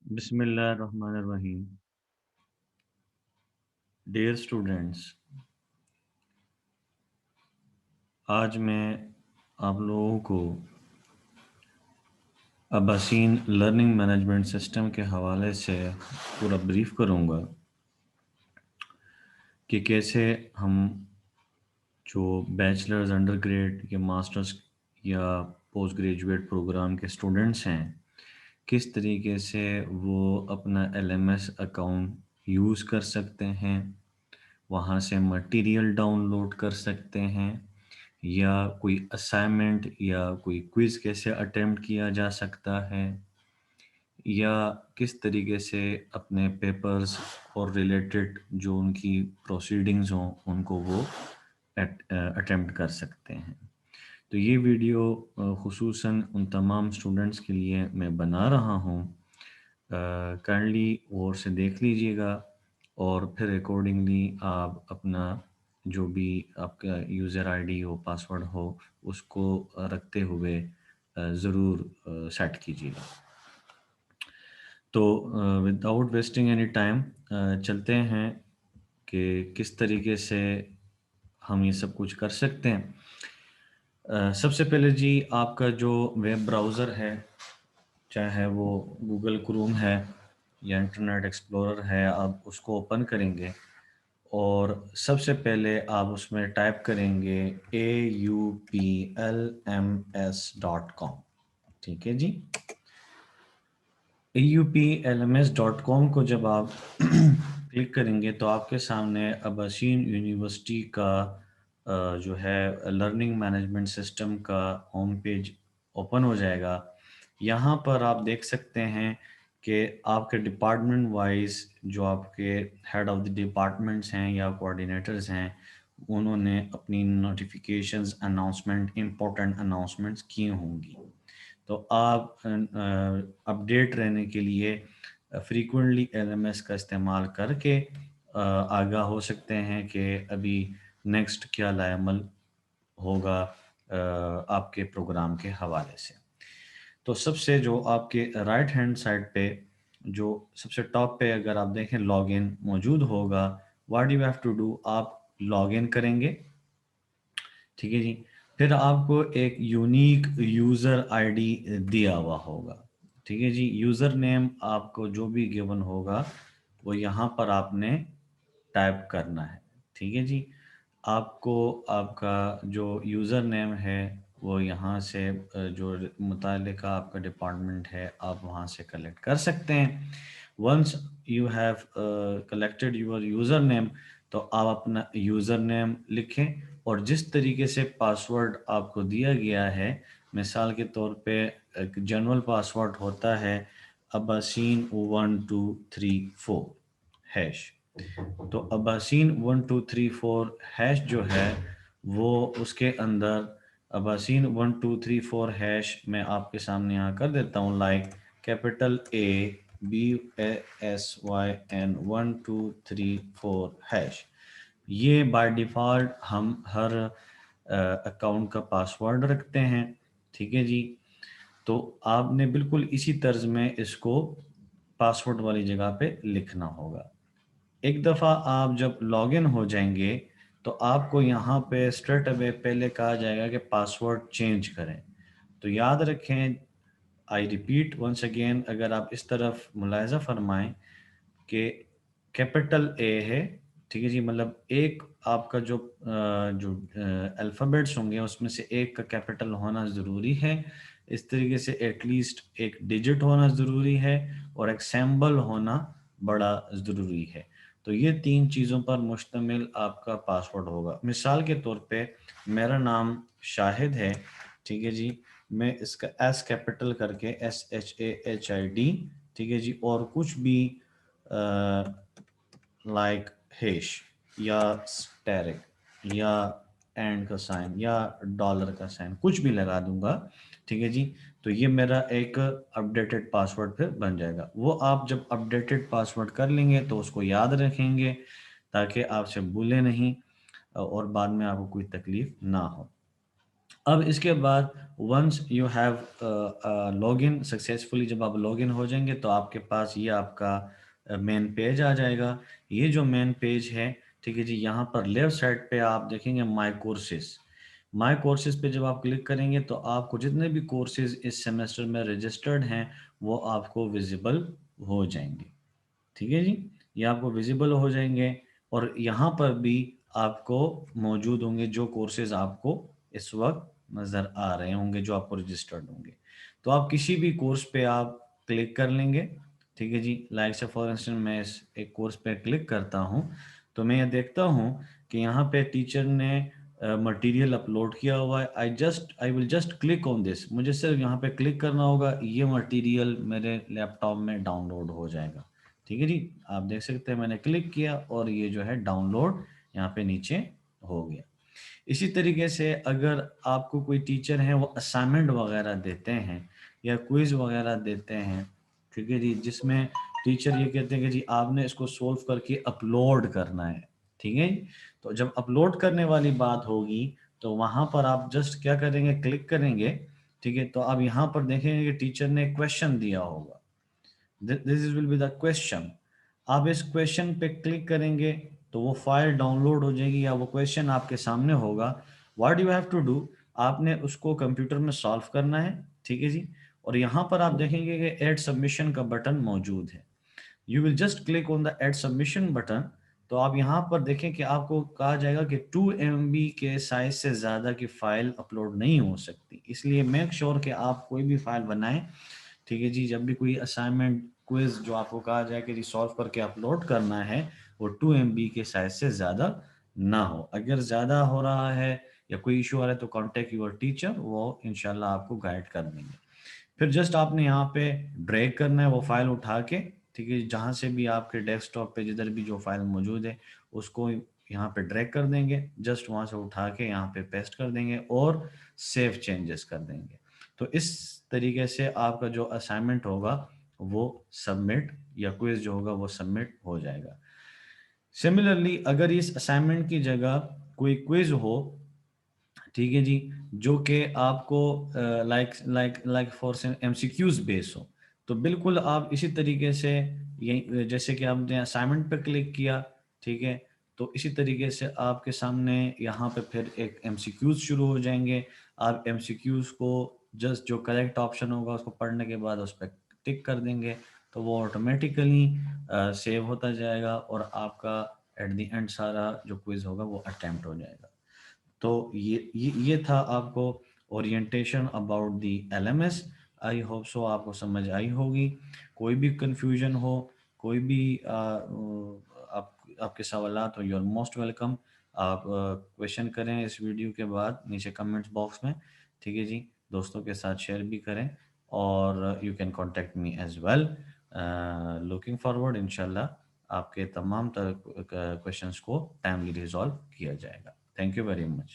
बिस्मिल्लाहिर्रहमानिर्रहीम। Dear students, आज मैं आप लोगों को अब्बासीन लर्निंग मैनेजमेंट सिस्टम के हवाले से पूरा ब्रीफ करूंगा कि कैसे हम जो बैचलर्स, अंडर ग्रेड या मास्टर्स या पोस्ट ग्रेजुएट प्रोग्राम के स्टूडेंट्स हैं, किस तरीके से वो अपना एलएमएस अकाउंट यूज़ कर सकते हैं, वहाँ से मटेरियल डाउनलोड कर सकते हैं, या कोई असाइनमेंट या कोई क्विज़ कैसे अटेम्प्ट किया जा सकता है, या किस तरीके से अपने पेपर्स और रिलेटेड जो उनकी प्रोसीडिंग्स हों उनको वो अटेम्प्ट कर सकते हैं। तो ये वीडियो खुसूसन उन तमाम स्टूडेंट्स के लिए मैं बना रहा हूँ। काइंडली गौर से देख लीजिएगा और फिर अकॉर्डिंगली आप अपना जो भी आपका यूज़र आईडी हो, पासवर्ड हो, उसको रखते हुए ज़रूर सेट कीजिएगा। तो विदाउट वेस्टिंग एनी टाइम चलते हैं कि किस तरीके से हम ये सब कुछ कर सकते हैं। सबसे पहले जी, आपका जो वेब ब्राउज़र है, चाहे वो गूगल क्रोम है या इंटरनेट एक्सप्लोरर है, आप उसको ओपन करेंगे और सबसे पहले आप उसमें टाइप करेंगे aupLMS.com। ठीक है जी। aupLMS.com को जब आप क्लिक करेंगे तो आपके सामने अब्बासीन यूनिवर्सिटी का जो है लर्निंग मैनेजमेंट सिस्टम का होम पेज ओपन हो जाएगा। यहाँ पर आप देख सकते हैं कि आपके डिपार्टमेंट वाइज जो आपके हेड ऑफ़ द डिपार्टमेंट्स हैं या कोऑर्डिनेटर्स हैं, उन्होंने अपनी नोटिफिकेशंस, अनाउंसमेंट, इम्पोर्टेंट अनाउंसमेंट्स की होंगी। तो आप अपडेट रहने के लिए फ्रीक्वेंटली एलएमएस का इस्तेमाल करके आगाह हो सकते हैं कि अभी नेक्स्ट क्या लाएमल होगा आपके प्रोग्राम के हवाले से। तो सबसे जो आपके राइट हैंड साइड पे जो सबसे टॉप पे अगर आप देखें लॉगिन मौजूद होगा, what you have to do, आप लॉगिन करेंगे। ठीक है जी। फिर आपको एक यूनिक यूज़र आईडी दिया हुआ होगा। ठीक है जी। यूज़र नेम आपको जो भी गिवन होगा वो यहाँ पर आपने टाइप करना है। ठीक है जी। आपको आपका जो यूज़र नेम है वो यहाँ से जो मुतालिका आपका डिपार्टमेंट है आप वहाँ से कलेक्ट कर सकते हैं। Once you have collected your user name, तो आप अपना यूज़र नेम लिखें और जिस तरीके से पासवर्ड आपको दिया गया है, मिसाल के तौर पे एक जनरल पासवर्ड होता है अब्बासीन 1234 हैश। तो अब्बासीन 1234 हैश जो है वो उसके अंदर अब्बासीन 1234 हैश मैं आपके सामने यहाँ कर देता हूँ, लाइक कैपिटल ABASYN 1234 हैश। ये बाय डिफ़ॉल्ट हम हर अकाउंट का पासवर्ड रखते हैं। ठीक है जी। तो आपने बिल्कुल इसी तर्ज में इसको पासवर्ड वाली जगह पे लिखना होगा। एक दफ़ा आप जब लॉगिन हो जाएंगे तो आपको यहाँ पे स्ट्रेट अवे पहले कहा जाएगा कि पासवर्ड चेंज करें। तो याद रखें, आई रिपीट वंस अगेन, अगर आप इस तरफ मुलाहिज़ा फरमाएं कि कैपिटल ए है, ठीक है जी, मतलब एक आपका जो अल्फ़ाबेट्स होंगे उसमें से एक का कैपिटल होना ज़रूरी है। इस तरीके से एटलीस्ट एक डिजिट होना ज़रूरी है और एक सिंबल होना बड़ा ज़रूरी है। तो ये तीन चीज़ों पर मुश्तमिल आपका पासवर्ड होगा। मिसाल के तौर पे मेरा नाम शाहिद है, ठीक है जी, मैं इसका एस कैपिटल करके SHAHID, ठीक है जी, और कुछ भी लाइक हैश या स्टेरिक या एंड का साइन या डॉलर का साइन कुछ भी लगा दूंगा। ठीक है जी। तो ये मेरा एक अपडेटेड पासवर्ड फिर बन जाएगा। वो आप जब अपडेटेड पासवर्ड कर लेंगे तो उसको याद रखेंगे ताकि आपसे भूले नहीं और बाद में आपको कोई तकलीफ ना हो। اب اس کے بعد once you have log in successfully, جب آپ لاگ ان ہو جائیں گے تو آپ کے پاس یہ آپ کا مین پیج آ جائے گا. یہ جو مین پیج ہے، ٹھیک ہے جی، یہاں پر لیفٹ سائڈ پہ آپ دیکھیں گے مائی کورسز. مائی کورسز پہ جب آپ کلک کریں گے تو آپ کو جتنے بھی کورسز اس سیمسٹر میں رجسٹرڈ ہیں وہ آپ کو ویزیبل ہو جائیں گے. ٹھیک ہے جی، یہ آپ کو ویزیبل ہو جائیں گے، اور یہاں پر بھی آپ کو موجود ہوں گے جو کورسز آپ کو اس وقت نظر آ رہے ہوں گے جو آپ کو رجسٹرڈ ہوں گے. تو آپ کسی بھی کورس پہ آپ کلک کر لیں گے. ٹھیک ہے جی، لائک سے فار انسٹنس میں اس ایک کورس پہ کلک کرتا ہوں تو میں یہ دیکھتا ہوں کہ یہاں پہ ٹیچر نے مٹیریل اپلوڈ کیا ہوا ہے. آئی ول جسٹ کلک آن دس. مجھے صرف یہاں پہ کلک کرنا ہوگا، یہ مٹیریل میرے لیپ ٹاپ میں ڈاؤن لوڈ ہو جائے گا. ٹھیک ہے جی، آپ دیکھ سکتے ہیں میں نے کلک کیا اور یہ جو ہے ڈاؤن لوڈ یہاں پہ نیچے ہو گیا. اسی طریقے سے اگر آپ کو کوئی ٹیچر ہیں وہ اسائنمنٹ وغیرہ دیتے ہیں یا کوئز وغیرہ دیتے ہیں، ٹھیک ہے جی، جس میں ٹیچر یہ کہتے ہیں کہ جی آپ نے اس کو سولو کر کے اپلوڈ کرنا ہے. ٹھیک ہے جی، تو جب اپلوڈ کرنے والی بات ہوگی تو وہاں پر آپ جسٹ کیا کریں گے، کلک کریں گے. ٹھیک ہے، تو آپ یہاں پر دیکھیں گے کہ ٹیچر نے کویشچن دیا ہوگا. دس ول بی دا کویشچن. آپ اس کویشچن پہ کلک کریں گے تو وہ فائل ڈاؤن لوڈ ہو جائے گی یا وہ کویشچن آپ کے سامنے ہوگا. What you have to do, آپ نے اس کو کمپیوٹر میں سالو کرنا ہے. ٹھیک ہے جی، اور یہاں پر آپ دیکھیں گے کہ ایڈ سبمیشن کا بٹن موجود ہے. You will just click on the add submission button. تو آپ یہاں پر دیکھیں کہ آپ کو کہا جائے گا کہ 2 MB کے سائز سے زیادہ کی فائل اپلوڈ نہیں ہو سکتی. اس لیے میک شور کہ آپ کوئی بھی فائل بنائیں. ٹھیک ہے جی، جب بھی کوئی اسائنمنٹ کوئز جو آپ کو کہا جائے کہ جی سالو کر کے اپلوڈ کرنا ہے وہ 2 MB کے سائز سے زیادہ نہ ہو. اگر زیادہ ہو رہا ہے یا کوئی ایشو آ رہا ہے تو کانٹیکٹ یور ٹیچر، وہ انشاءاللہ آپ کو گائیڈ کر دیں گے. پھر جسٹ آپ نے یہاں پہ ڈریگ کرنا ہے وہ فائل اٹھا کے. ٹھیک ہے، جہاں سے بھی آپ کے ڈیسک ٹاپ پہ جدھر بھی جو فائل موجود ہے اس کو یہاں پہ ڈریگ کر دیں گے. جسٹ وہاں سے اٹھا کے یہاں پہ پیسٹ کر دیں گے اور سیو چینجز کر دیں گے. تو اس طریقے سے آپ کا جو اسائنمنٹ ہوگا وہ سبمٹ، یا کوئز جو ہوگا وہ سبمٹ ہو جائے گا. سملرلی اگر اس اسائنمنٹ کی جگہ کوئی کوئز ہو، ٹھیک ہے جی، جو کہ آپ کو like for M C Qs base ہو، تو بالکل آپ اسی طریقے سے جیسے کہ آپ نے اسائنمنٹ پہ کلک کیا، ٹھیک ہے، تو اسی طریقے سے آپ کے سامنے یہاں پہ پھر ایک ایم سی کیوز شروع ہو جائیں گے. آپ ایم سی کیوز کو جسٹ جو کریکٹ آپشن ہوگا اس کو پڑھنے کے بعد اس پہ ٹک کر دیں گے تو وہ آٹومیٹیکلی سیو ہوتا جائے گا اور آپ کا ایٹ دی اینڈ سارا جو کوئز ہوگا وہ اٹیمپٹ ہو جائے گا. تو یہ تھا آپ کو orientation about the L M S. I hope so آپ کو سمجھ آئی ہوگی. کوئی بھی کنفیوژن ہو، کوئی بھی آپ کے سوالات ہو، یو آر موسٹ ویلکم. آپ کویشچن کریں اس ویڈیو کے بعد نیچے کمنٹس باکس میں. ٹھیک ہے جی، دوستوں کے ساتھ شیئر بھی کریں اور you can contact me as well. Looking forward انشاءاللہ آپ کے تمام کویشچنس کو ٹائملی ریزالو کیا جائے گا. Thank you very much.